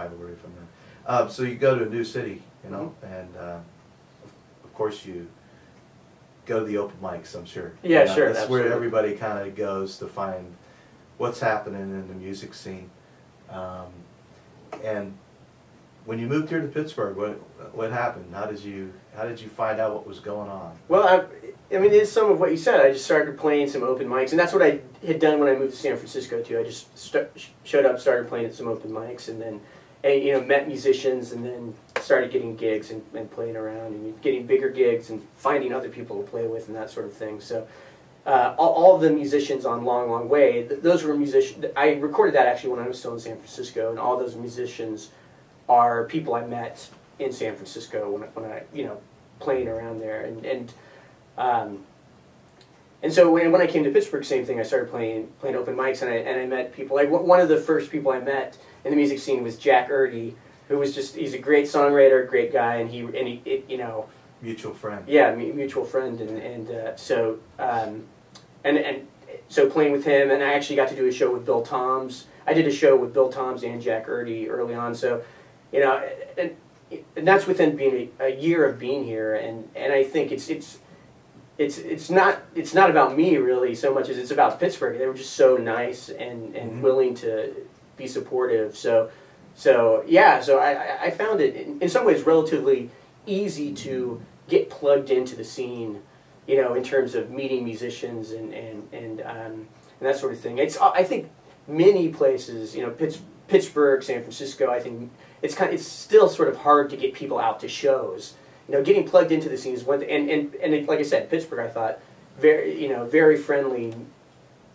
rivalry from them. So you go to a new city, you know, and of course you go to the open mics, I'm sure. Yeah, sure. That's absolutely. where everybody kind of goes to find what's happening in the music scene. And when you moved here to Pittsburgh, what happened? How did you find out what was going on? Well, I mean, it's some of what you said. I just started playing some open mics, and that's what I had done when I moved to San Francisco too. I just showed up, started playing at some open mics, and then you know, met musicians, and then started getting gigs and playing around and getting bigger gigs and finding other people to play with and that sort of thing. So all of the musicians on Long Long Way, those were musicians. I recorded that actually when I was still in San Francisco, and all those musicians are people I met in San Francisco when I you know, playing around there, and so when I came to Pittsburgh, same thing. I started playing open mics, and I met people. Like one of the first people I met in the music scene was Jack Erdy, who was he's a great songwriter, great guy, and he you know, Mutual friend. Yeah, mutual friend, so playing with him, and I actually got to do a show with Bill Toms. I did a show with Bill Toms and Jack Erdy early on, so you know, and that's within being a year of being here, and I think it's not about me really so much as it's about Pittsburgh. They were just so nice and willing to be supportive. So I found it in some ways relatively easy to get plugged into the scene, you know, in terms of meeting musicians and that sort of thing. I think many places, you know, Pittsburgh, San Francisco, I think it's still sort of hard to get people out to shows. You know, getting plugged into the scene is one thing, and like I said, Pittsburgh, I thought very friendly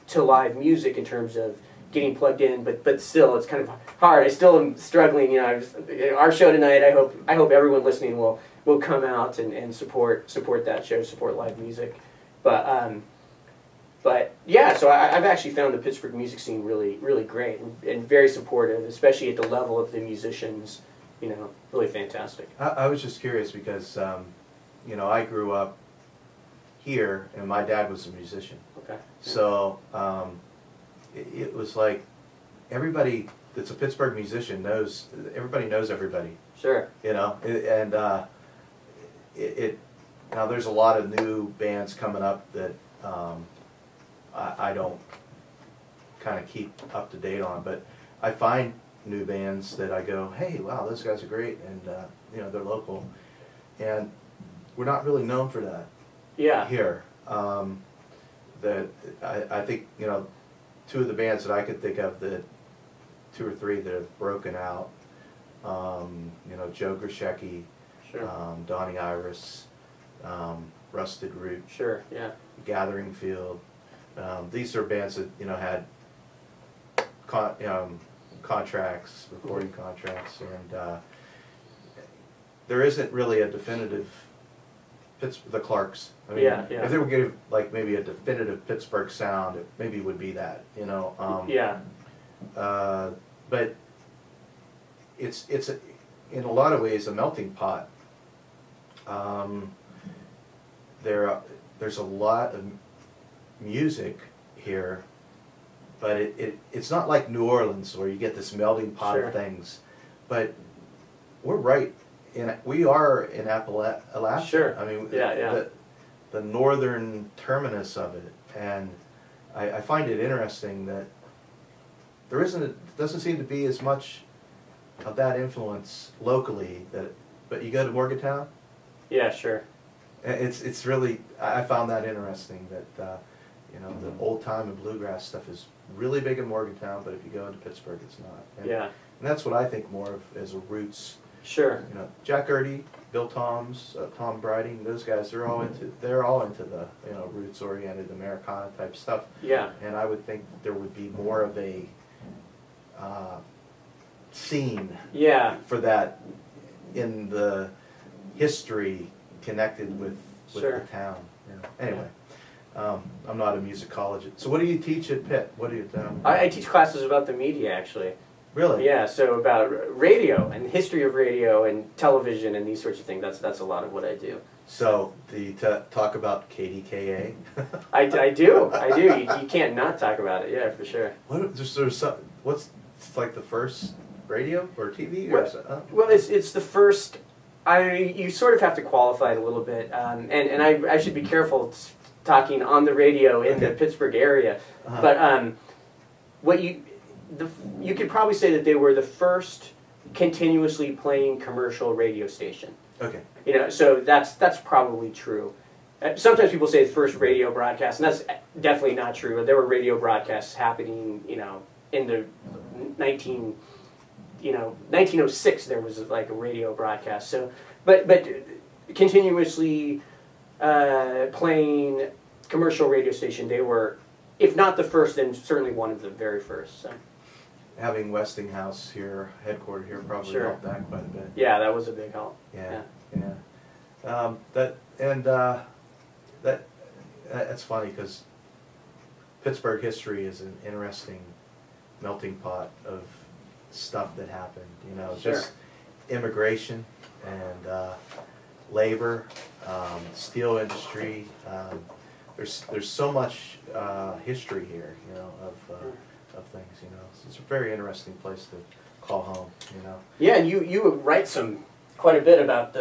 to live music in terms of getting plugged in, but still it's kind of hard. I still am struggling. You know, our show tonight. I hope everyone listening will come out and support that show, support live music. But yeah, so I've actually found the Pittsburgh music scene really great and very supportive, especially at the level of the musicians. You know, really fantastic. I was just curious because, you know, I grew up here and my dad was a musician. Okay. So it was like everybody that's a Pittsburgh musician everybody knows everybody. Sure. You know, now there's a lot of new bands coming up that I don't kind of keep up to date on, but I find new bands that I go, hey, wow, those guys are great, and you know, they're local, and we're not really known for that. Yeah. Here, that I think, you know, two of the bands that I could think of, that two or three that have broken out, you know, Joe Grishecki, Sure. Donnie Iris, Rusted Root, Sure. Yeah. Gathering Field. These are bands that, you know, had contracts, recording contracts, and there isn't really a definitive the Clarks. I mean, Yeah. if they were give like maybe a definitive Pittsburgh sound, it maybe would be that, you know. Yeah. But it's in a lot of ways a melting pot. There's a lot of music here, but it's not like New Orleans where you get this melting pot Sure. of things. But we are in Appalachia. Sure. I mean, Yeah. the northern terminus of it, and I find it interesting that doesn't seem to be as much of that influence locally. But you go to Morgantown. Yeah. Sure. It's really, I found that interesting that you know, the old time and bluegrass stuff is really big in Morgantown, but if you go into Pittsburgh, it's not. Yeah. And that's what I think more of as a roots. Sure. You know, Jack Erdy, Bill Toms, Tom Briding, those guys, they're all into the, you know, roots oriented Americana type stuff. Yeah. And I would think there would be more of a scene. Yeah. For that in the history connected with Sure. the town. You know. Anyway, I'm not a musicologist. So what do you teach at Pitt? What do you? I teach classes about the media, actually. Really? Yeah. So about radio and the history of radio and television and these sorts of things. That's a lot of what I do. So do you talk about KDKA? I do. You can't not talk about it. Yeah, for sure. What's like the first radio or TV? Or well, it's the first. You sort of have to qualify it a little bit, and I should be careful talking on the radio in the Pittsburgh area, but you could probably say that they were the first continuously playing commercial radio station. Okay. You know, so that's probably true. Sometimes people say the first radio broadcast, and that's definitely not true. There were radio broadcasts happening, you know, in the 1906 there was like a radio broadcast. So, but continuously playing commercial radio station, they were, if not the first, then certainly one of the very first. So. Having Westinghouse here, headquartered here, probably helped that quite a bit. Yeah, that was a big help. Yeah. That's funny because Pittsburgh history is an interesting melting pot of stuff that happened. You know, just immigration and labor, steel industry. There's so much history here, you know, of things. You know, so it's a very interesting place to call home. You know. Yeah, and you write quite a bit about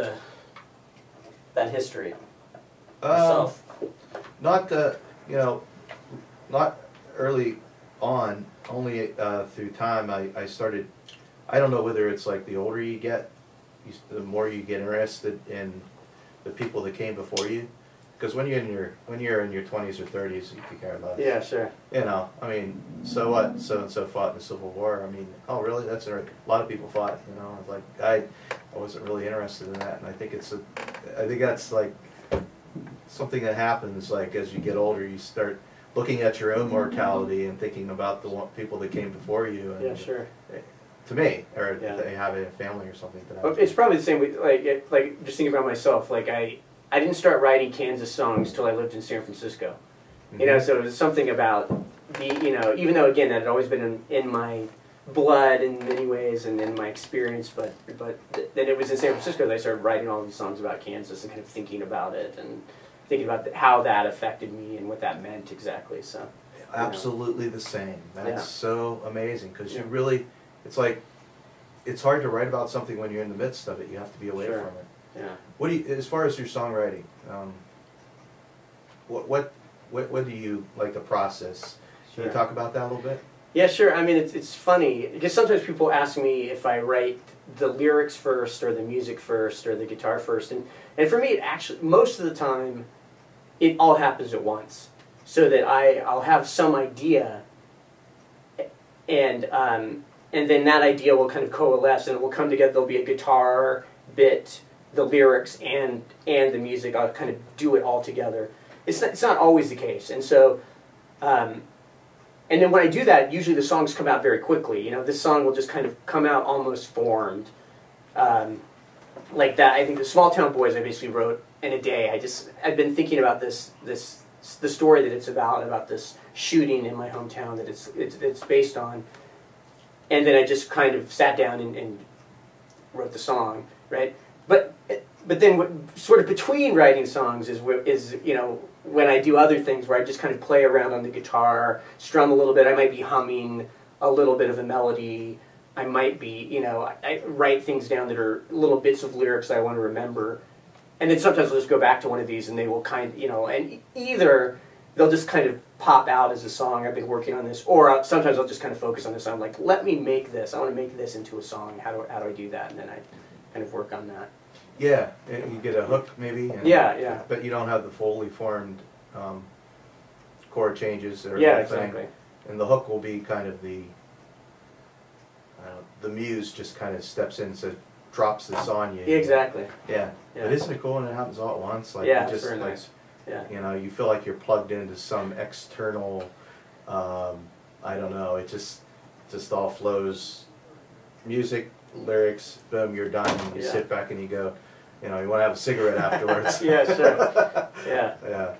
that history yourself. Not not early on. Only through time I started. I don't know whether it's like the older you get, the more you get interested in the people that came before you. Because when you're in your 20s or 30s, you care about it. Yeah, sure. You know, I mean, so what? So and so fought in the Civil War. I mean, oh really? That's a lot of people fought. You know, like I wasn't really interested in that, and I think that's like something that happens. Like as you get older, you start looking at your own mortality and thinking about the people that came before you. And yeah, sure. To me, or they have a family or something. It's probably the same with like just thinking about myself. Like I didn't start writing Kansas songs till I lived in San Francisco. You know, so it was something about even though again that had always been in my blood in many ways and in my experience, but then it was in San Francisco that I started writing all these songs about Kansas and kind of thinking about it and thinking about how that affected me and what that meant exactly. So absolutely the same. That's so amazing because you really, it's like it's hard to write about something when you're in the midst of it. You have to be away from it. Yeah. What do you, as far as your songwriting, what do you like the process? Can you talk about that a little bit? Yeah, sure. I mean, it's funny because sometimes people ask me if I write the lyrics first or the music first or the guitar first, and for me, it actually most of the time, it all happens at once. So that I'll have some idea, and then that idea will kind of coalesce and it will come together. There'll be a guitar bit, the lyrics, and the music. I'll kind of do it all together. It's not always the case, and so. And then when I do that, usually the songs come out very quickly. You know, this song will just kind of come out almost formed. Like that, I think the Small Town Boys I basically wrote in a day. I've been thinking about the story that it's about this shooting in my hometown that it's based on. And then I just kind of sat down and wrote the song, right? But then sort of between writing songs is you know, when I do other things where I just kind of play around on the guitar, strum a little bit. I might be humming a little bit of a melody. I might be, you know, I write things down that are little bits of lyrics that I want to remember. And then sometimes I'll just go back to one of these and they will you know, and either they'll just kind of pop out as a song, I've been working on this, or sometimes I'll just kind of focus on this. I'm like, let me make this. I want to make this into a song. How do I do that? And then I kind of work on that. Yeah, you get a hook maybe. And, yeah. But you don't have the fully formed chord changes or exactly. Thing. And the hook will be kind of the muse just kind of steps in and says, drops this on you. Exactly. Yeah. But isn't it cool when it happens all at once? Like yeah, you just it's very like, nice. Yeah. You know, you feel like you're plugged into some external. I don't know. It just all flows. Music, lyrics, boom, you're done. And you sit back and you go, you know, you want to have a cigarette afterwards. Yeah, sure. Yeah. Yeah.